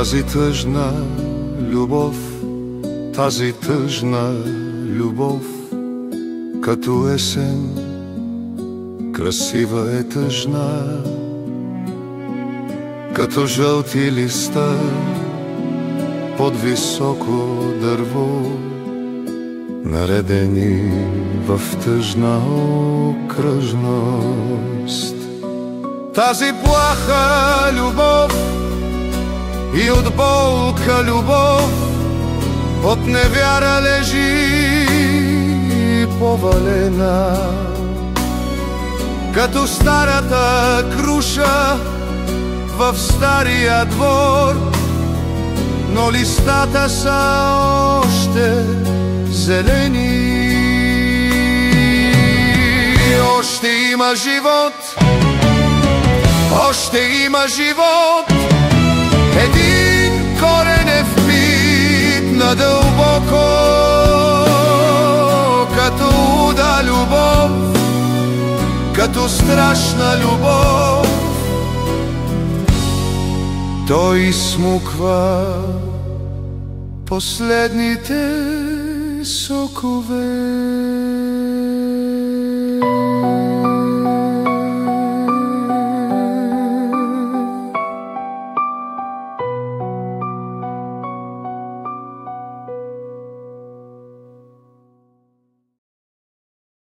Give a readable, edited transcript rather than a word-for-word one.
Тази тъжна любов, тази тъжна любов, като есен, красива е тъжна, като жълти листа под високо дърво, наредени в тъжна окръжност. Тази плаха любов и от болка любов, от невяра лежи повалена, като старата круша в стария двор, но листата са още зелени. Още има живот, още има живот, един коренев пит надълбоко, като луда любов, като страшна любов, той изсмуква последните сокове.